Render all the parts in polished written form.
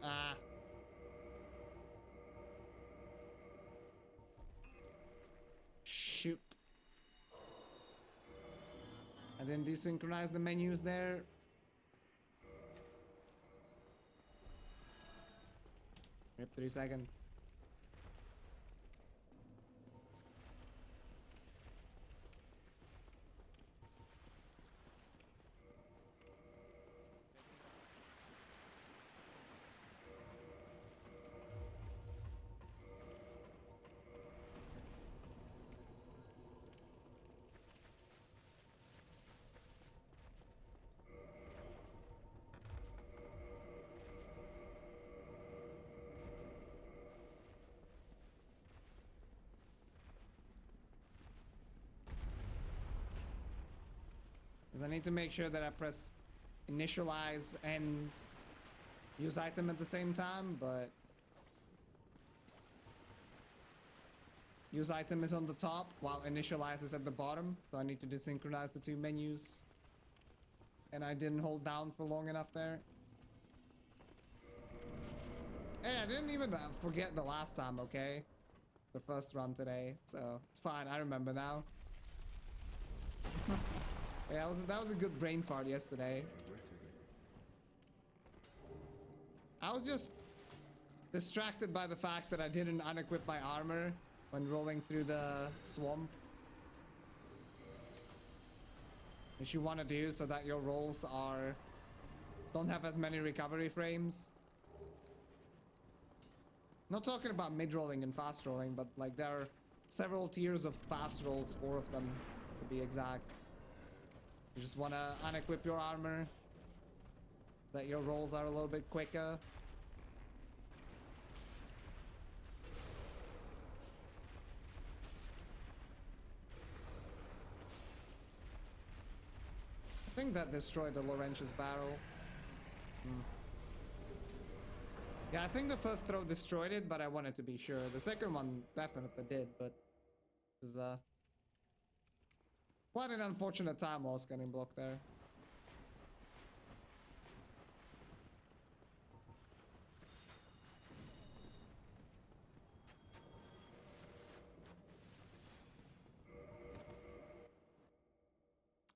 Ah. Shoot. I didn't desynchronize the menus there. Rip 3 seconds. Because I need to make sure that I press initialize and use item at the same time, but use item is on the top while initialize is at the bottom. So I need to desynchronize the two menus. And I didn't hold down for long enough there. Hey, I didn't even forget the last time, okay? The first run today, so it's fine. I remember now. Yeah, that was a good brain fart yesterday. I was just distracted by the fact that I didn't unequip my armor when rolling through the swamp. Which you want to do so that your rolls don't have as many recovery frames. Not talking about mid-rolling and fast rolling, but like there are several tiers of fast rolls, 4 of them to be exact. You just want to unequip your armor, that your rolls are a little bit quicker. I think that destroyed the Laurentius barrel. Yeah, I think the first throw destroyed it, but I wanted to be sure. The second one definitely did, but this is quite an unfortunate time loss getting blocked there.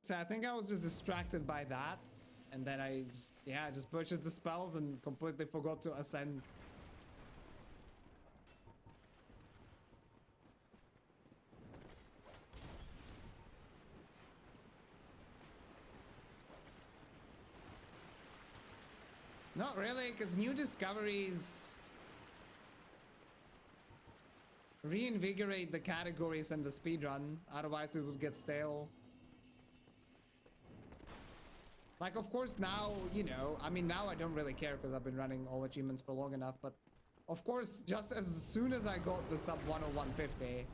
So I think I was just distracted by that. And then I just purchased the spells and completely forgot to ascend. Not really, because new discoveries reinvigorate the categories and the speedrun. Otherwise it would get stale. Like, of course, now, you know, I mean, now I don't really care because I've been running all achievements for long enough, but of course, just as soon as I got the sub 10150,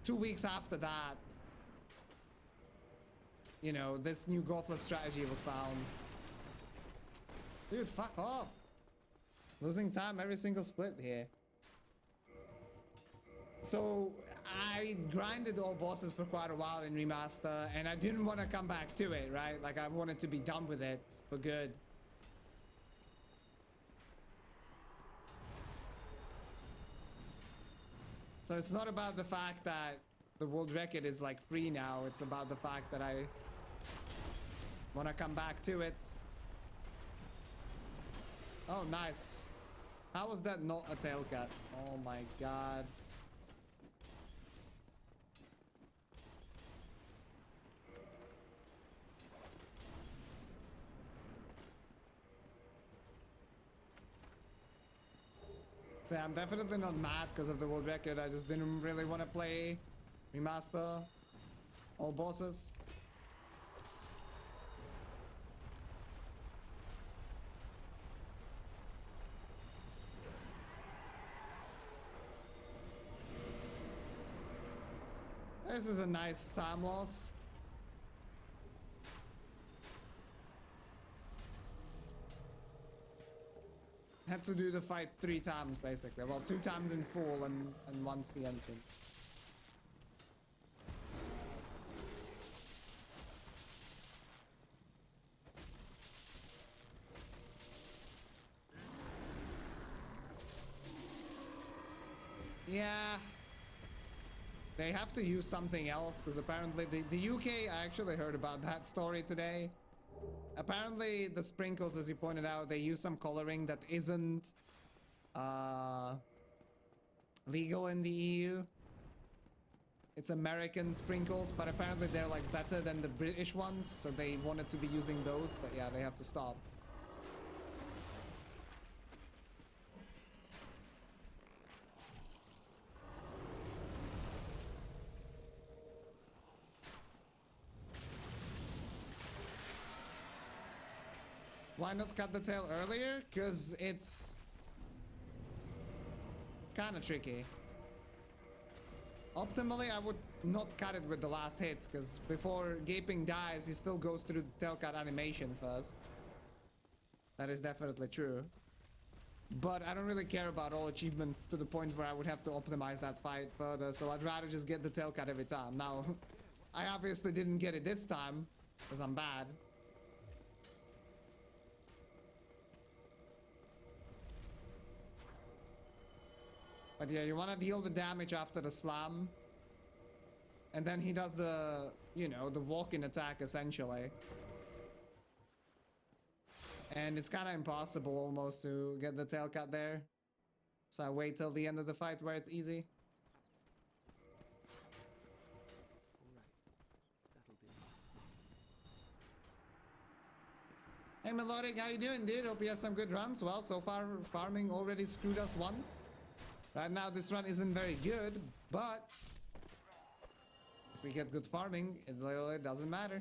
2 weeks after that, you know, this new Golfless strategy was found. Dude, fuck off. Losing time every single split here. So I grinded all bosses for quite a while in Remaster, and I didn't want to come back to it, right? Like, I wanted to be done with it for good. So it's not about the fact that the world record is like free now. It's about the fact that I want to come back to it. Oh, nice. How was that not a tail cut? Oh my god. So I'm definitely not mad because of the world record. I just didn't really want to play Remaster all bosses. This is a nice time loss. Had to do the fight 3 times basically. Well, 2 times in full and once the entrance. Yeah. They have to use something else because apparently the UK, I actually heard about that story today. Apparently the sprinkles, as you pointed out, they use some coloring that isn't legal in the EU. It's American sprinkles, but apparently they're like better than the British ones, so they wanted to be using those, but yeah, they have to stop. Why not cut the tail earlier? Because it's kind of tricky. Optimally, I would not cut it with the last hit, because before Gaping dies, he still goes through the tail cut animation first. That is definitely true. But I don't really care about all achievements to the point where I would have to optimize that fight further, so I'd rather just get the tail cut every time. Now, I obviously didn't get it this time, because I'm bad. But yeah, you want to deal the damage after the slam. And then he does the, you know, the walk-in attack, essentially. And it's kind of impossible almost to get the tail cut there. So I wait till the end of the fight where it's easy. Hey Melodic, how you doing, dude? Hope you had some good runs. Well, so far farming already screwed us once. Right now this run isn't very good, but if we get good farming, it literally doesn't matter.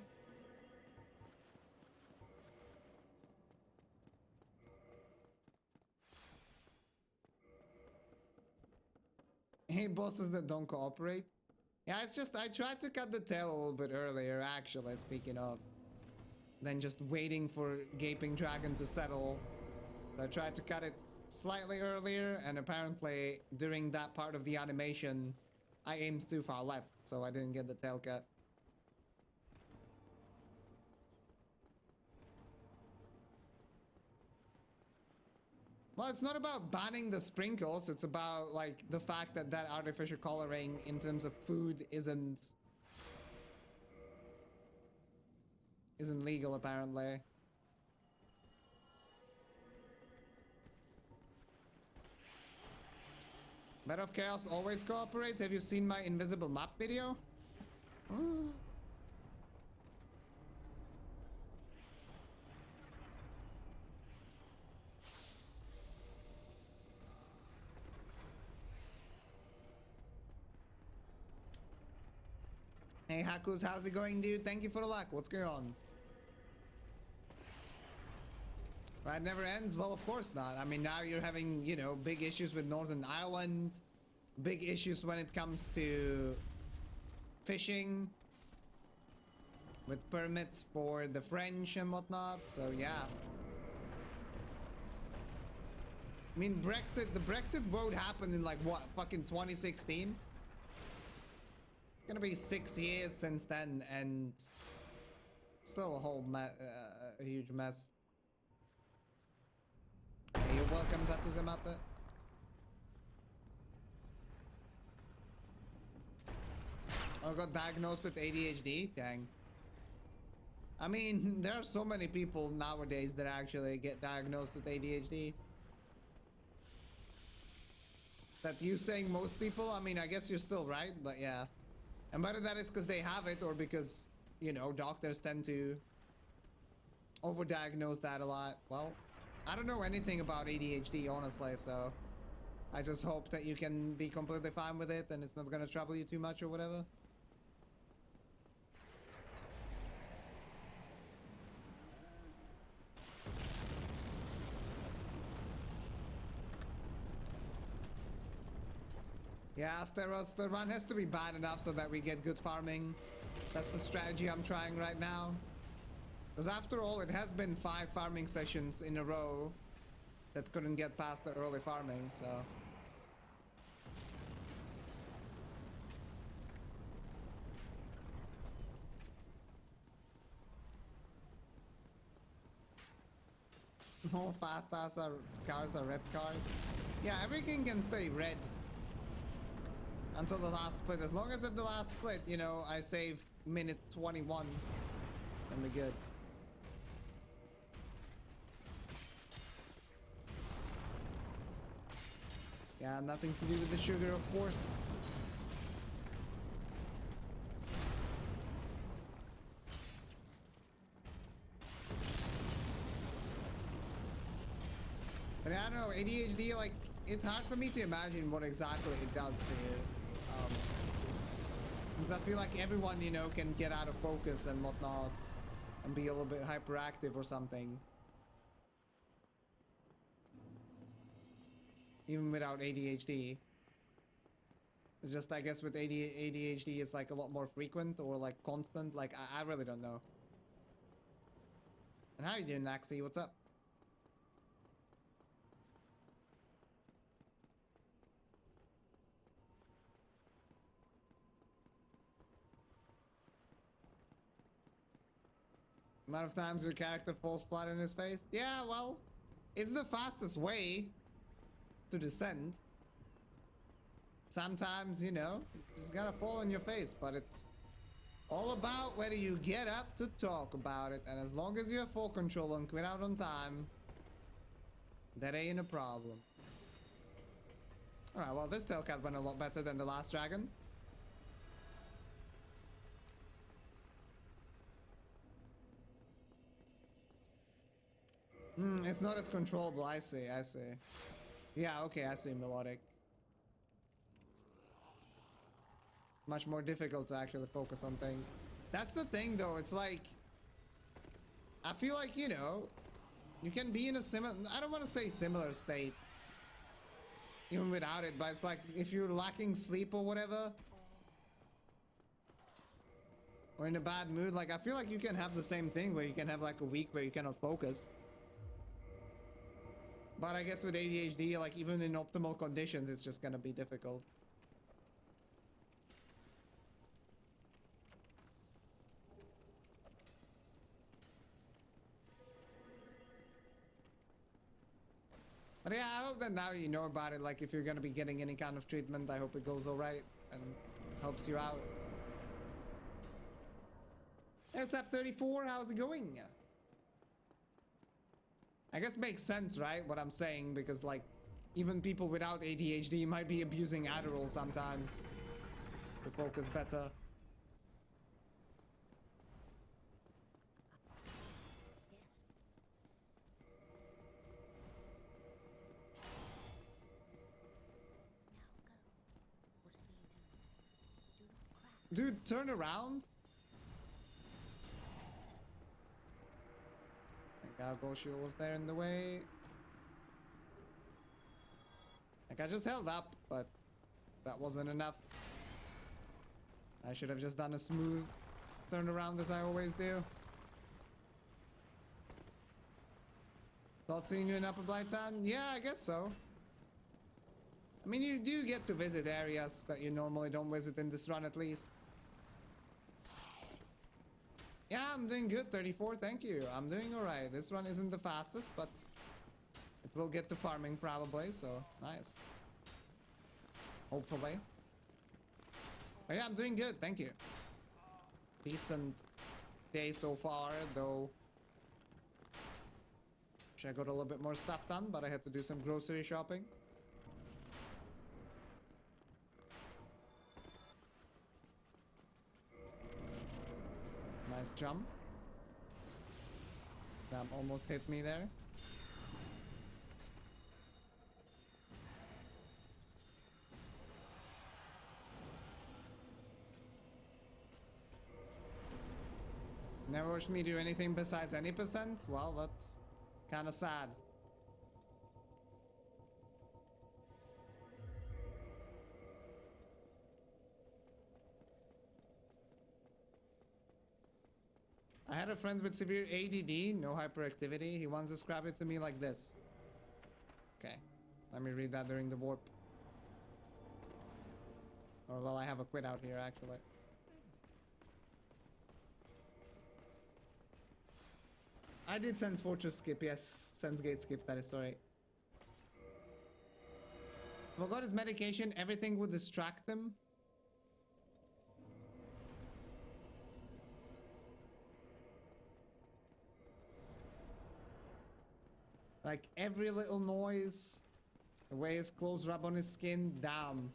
Hey, bosses that don't cooperate. Yeah, it's just I tried to cut the tail a little bit earlier, actually, speaking of. Than just waiting for Gaping Dragon to settle. So I tried to cut it slightly earlier, and apparently during that part of the animation I aimed too far left, so I didn't get the tail cut. Well, it's not about banning the sprinkles, it's about like the fact that that artificial coloring in terms of food isn't legal apparently. Bed of Chaos always cooperates. Have you seen my invisible map video? Hey Hakus, how's it going, dude? Thank you for the luck. What's going on? Ride never ends? Well, of course not. I mean, now you're having, you know, big issues with Northern Ireland, big issues when it comes to fishing, with permits for the French and whatnot, so yeah. I mean, the Brexit vote happened in like, what, fucking 2016? It's gonna be 6 years since then, and still a whole a huge mess. Hey, you're welcome, Tatuzemata. I got diagnosed with ADHD? Dang. I mean, there are so many people nowadays that actually get diagnosed with ADHD. That you saying most people, I mean, I guess you're still right, but yeah. And whether that is because they have it or because, you know, doctors tend to overdiagnose that a lot. Well, I don't know anything about ADHD, honestly, so I just hope that you can be completely fine with it and it's not gonna trouble you too much or whatever. Yeah, Steros, the run has to be bad enough so that we get good farming. That's the strategy I'm trying right now. Because after all, it has been 5 farming sessions in a row that couldn't get past the early farming, so... All fast cars are red cars. Yeah, everything can stay red. until the last split. As long as at the last split, you know, I save minute 21, then we're good. Yeah, nothing to do with the sugar, of course. But I don't know, ADHD, like, it's hard for me to imagine what exactly it does to you. Because I feel like everyone, you know, can get out of focus and whatnot and be a little bit hyperactive or something. Even without ADHD. It's just, I guess with ADHD, it's like a lot more frequent or like constant. Like, I really don't know. And how you doing, Naxi? What's up? Amount of times your character falls flat in his face? Yeah, well, it's the fastest way to descend. Sometimes, you know, you just gotta fall on your face, but it's all about whether you get up to talk about it, and as long as you have full control and quit out on time, that ain't a problem. Alright, well, this tailcat went a lot better than the last dragon. It's not as controllable. I see, I see. Yeah, okay, I see, melodic. Much more difficult to actually focus on things. That's the thing, though. It's like, I feel like, you know, you can be in a similar, I don't want to say similar state, even without it, but it's like, if you're lacking sleep or whatever, or in a bad mood, like, I feel like you can have the same thing, where you can have like a week where you cannot focus. But I guess with ADHD, like, even in optimal conditions, it's just gonna be difficult. But yeah, I hope that now you know about it. Like, if you're gonna be getting any kind of treatment, I hope it goes alright and helps you out. Hey, what's up, 34? How's it going? I guess makes sense, right? What I'm saying, because like, even people without ADHD might be abusing Adderall sometimes to focus better. Dude, turn around. Gargoyle shield was there in the way. Like, I just held up, but that wasn't enough. I should have just done a smooth turn around as I always do. Not seeing you in Upper Blytown? Yeah, I guess so. I mean, you do get to visit areas that you normally don't visit in this run, at least. Yeah, I'm doing good, 34, thank you. I'm doing alright. This run isn't the fastest, but it will get to farming probably, so nice. Hopefully. But yeah, I'm doing good, thank you. Decent day so far, though. Wish I got a little bit more stuff done, but I had to do some grocery shopping. Nice jump. Damn, almost hit me there. Never watched me do anything besides any percent? Well, that's kind of sad. I had a friend with severe ADD, no hyperactivity. He once described it to me like this. Okay, let me read that during the warp. Or, well, I have a quit out here, actually. I did Sense Fortress skip, yes. Sense Gate skip, that is sorry. If I got his medication, everything would distract him. Like every little noise, the way his clothes rub on his skin, damn.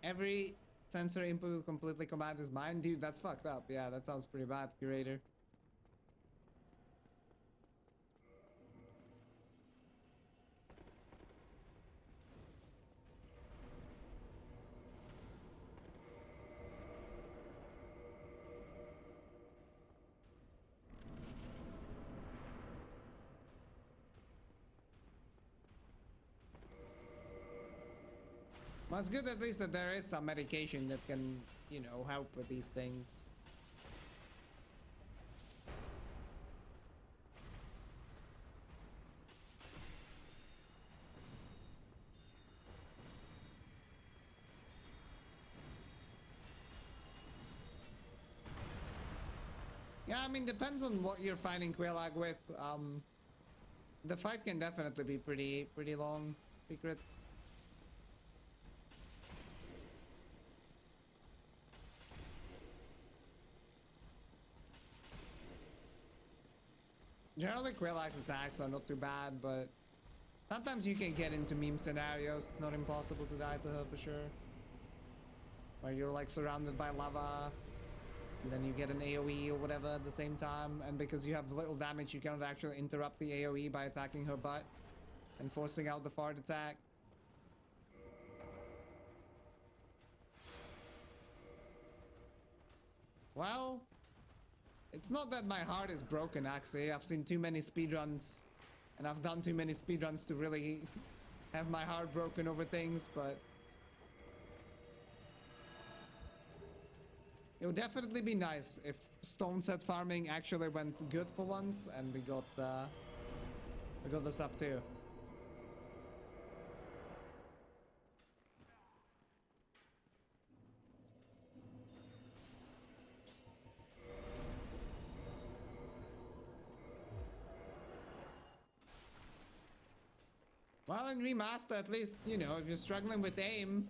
Every sensory input will completely command his mind. Dude, that's fucked up. Yeah, that sounds pretty bad, Curator. Well, it's good at least that there is some medication that can, you know, help with these things. Yeah, I mean, depends on what you're fighting Quelaag with. The fight can definitely be pretty long. Secrets. Generally, Quelaag's attacks are not too bad, but sometimes you can get into meme scenarios. It's not impossible to die to her for sure. Where you're like surrounded by lava, and then you get an AoE or whatever at the same time, and because you have little damage, you cannot actually interrupt the AoE by attacking her butt and forcing out the fart attack. Well, it's not that my heart is broken, actually. I've seen too many speedruns, and I've done too many speedruns to really have my heart broken over things, but it would definitely be nice if stone set farming actually went good for once, and we got this up too. Well, in remaster, at least, you know, if you're struggling with aim,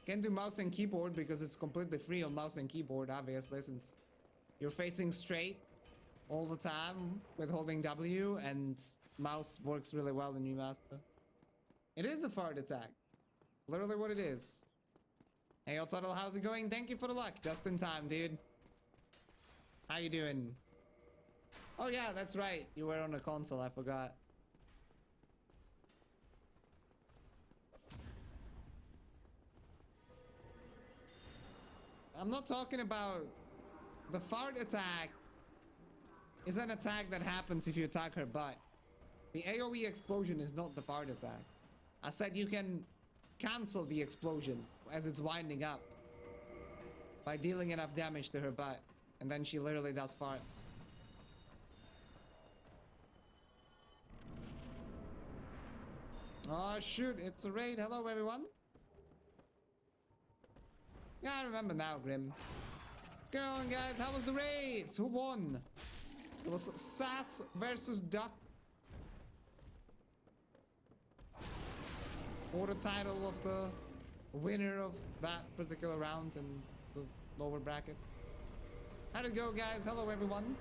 can do mouse and keyboard because it's completely free on mouse and keyboard, obviously, since you're facing straight all the time with holding W, and mouse works really well in remaster. It is a fart attack. Literally what it is. Hey, Otto, how's it going? Thank you for the luck. Just in time, dude. How you doing? Oh yeah, that's right. You were on a console, I forgot. I'm not talking about the fart attack. Is an attack that happens if you attack her butt. The AoE explosion is not the fart attack. I said you can cancel the explosion as it's winding up by dealing enough damage to her butt, and then she literally does farts. Oh shoot, it's a raid. Hello everyone. Yeah, I remember now, Grim. What's going on, guys? How was the race? Who won? It was Sass versus Duck for the title of the winner of that particular round in the lower bracket. How'd it go, guys? Hello, everyone.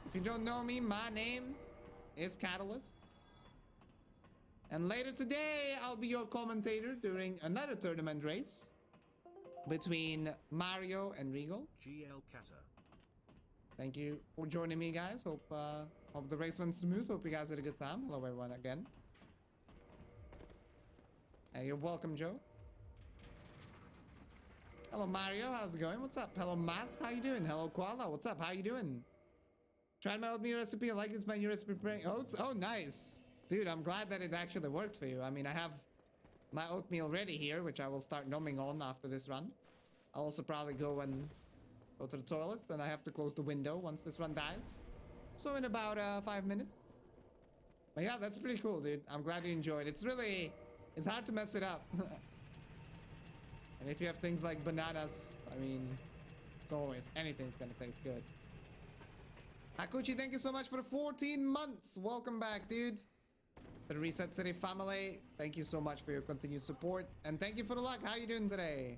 If you don't know me, my name is Catalyst. And later today, I'll be your commentator during another tournament race between Mario and Regal. GL Kata. Thank you for joining me, guys. Hope the race went smooth. Hope you guys had a good time. Hello, everyone, again. You're welcome, Joe. Hello, Mario. How's it going? What's up? Hello, Maz. How you doing? Hello, Koala. What's up? How you doing? Tried my oatmeal recipe. I like it's my new recipe. Oh, nice. Dude, I'm glad that it actually worked for you. I mean, I have my oatmeal ready here, which I will start numbing on after this run. I'll also probably go to the toilet, and I have to close the window once this run dies. So in about 5 minutes. But yeah, that's pretty cool, dude. I'm glad you enjoyed. It's hard to mess it up. And if you have things like bananas, I mean, it's always, anything's gonna taste good. Hakuchi, thank you so much for the 14 months. Welcome back, dude. The Reset City family, thank you so much for your continued support. And thank you for the luck. How you doing today?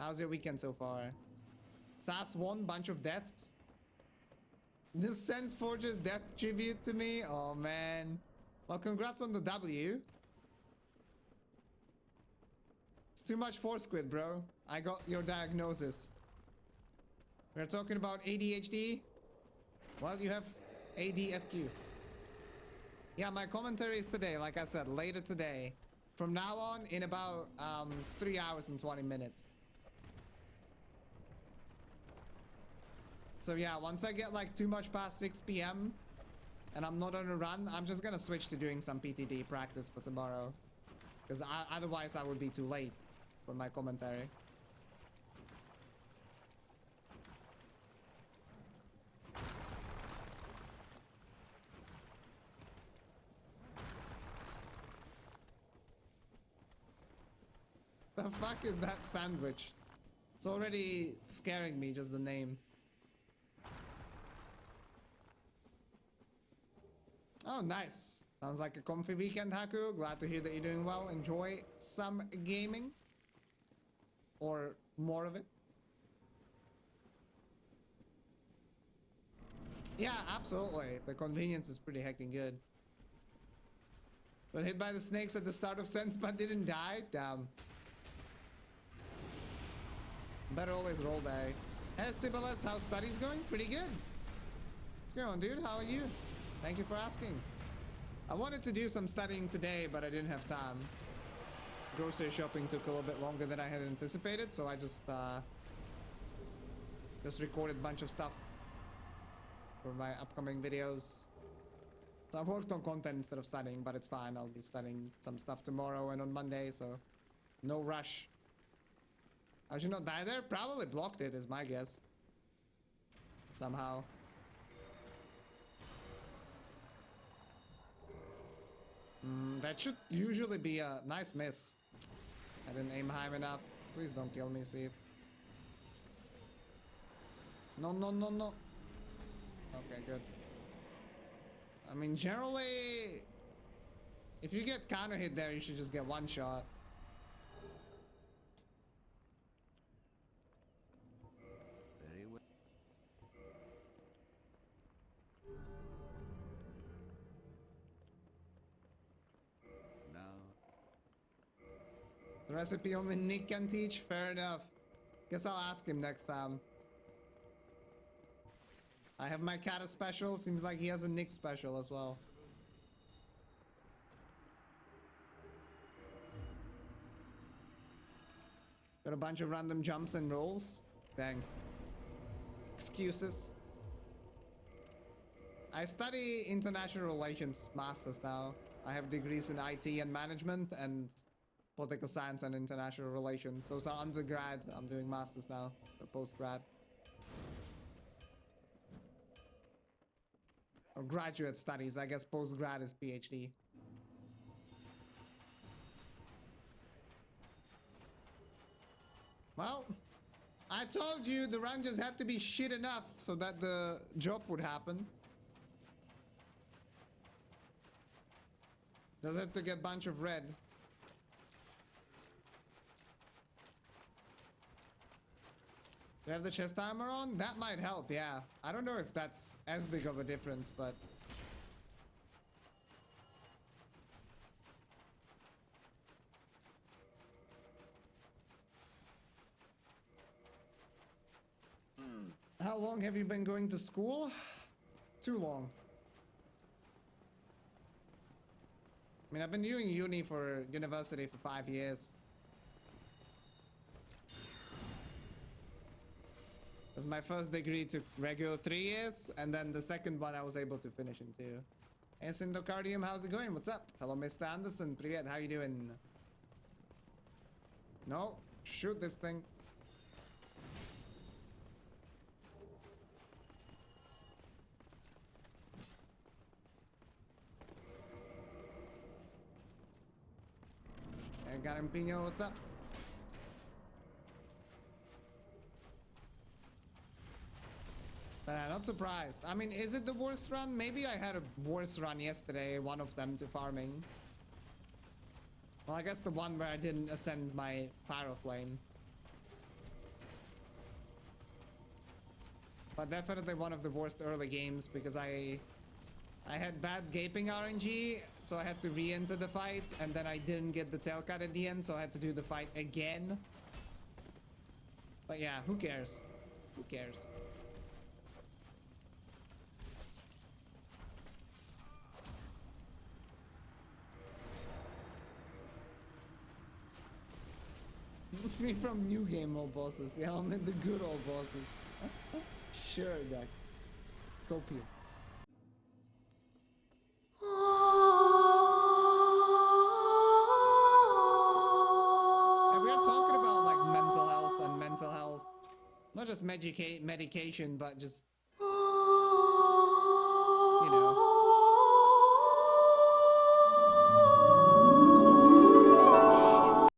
How's your weekend so far? SAS 1, bunch of deaths. This Sense Forge's death tribute to me. Oh, man. Well, congrats on the W. It's too much force quit, bro. I got your diagnosis. We're talking about ADHD. Well, you have ADFQ. Yeah, my commentary is today, like I said, later today. From now on, in about 3 hours and 20 minutes. So yeah, once I get like too much past 6 p.m. and I'm not on a run, I'm just gonna switch to doing some PTD practice for tomorrow. Because otherwise I would be too late for my commentary. The fuck is that sandwich? It's already scaring me, just the name. Oh, nice. Sounds like a comfy weekend, Haku. Glad to hear that you're doing well. Enjoy some gaming. Or more of it. Yeah, absolutely. The convenience is pretty heckin' good. But hit by the snakes at the start of Sense but didn't die? Damn. Better always roll die. Hey, Sibyllus, how's studies going? Pretty good. What's going on, dude? How are you? Thank you for asking. I wanted to do some studying today, but I didn't have time. Grocery shopping took a little bit longer than I had anticipated, so I just recorded a bunch of stuff for my upcoming videos. So I've worked on content instead of studying, but it's fine. I'll be studying some stuff tomorrow and on Monday, so no rush. I should not die there? Probably blocked it, is my guess. Somehow. That should usually be a nice miss. I didn't aim high enough. Please don't kill me, Steve. No, no, no, no. Okay, good. I mean, generally, if you get counter hit there, you should just get one shot. Very well. Now. The recipe only Nick can teach? Fair enough. Guess I'll ask him next time. I have my Kata special. Seems like he has a Nick special as well. Got a bunch of random jumps and rolls. Dang. Excuses. I study international relations masters now. I have degrees in IT and management and political science and international relations. Those are undergrad. I'm doing masters now, or postgrad. Or graduate studies. I guess postgrad is PhD. Well, I told you the run just had to be shit enough so that the job would happen. Does it have to get a bunch of red? Do you have the chest armor on? That might help, yeah. I don't know if that's as big of a difference, but... How long have you been going to school? Too long. I mean, I've been doing university for 5 years. Because my first degree took regular 3 years, and then the second one I was able to finish in 2. Hey, Syndocardium, how's it going? What's up? Hello, Mr. Anderson. Привет, how you doing? No, shoot this thing. Hey, Garimpino, what's up? But I'm not surprised. I mean, is it the worst run? Maybe I had a worse run yesterday, one of them to farming. Well, I guess the one where I didn't ascend my Pyroflame. But definitely one of the worst early games because I had bad gaping RNG, so I had to re-enter the fight, and then I didn't get the tail cut at the end, so I had to do the fight again. But yeah, who cares? Who cares? Me from new game mode bosses. Yeah, I meant the good old bosses. Sure, Jack. Go pee. And we are talking about like mental health and mental health. Not just medication, but just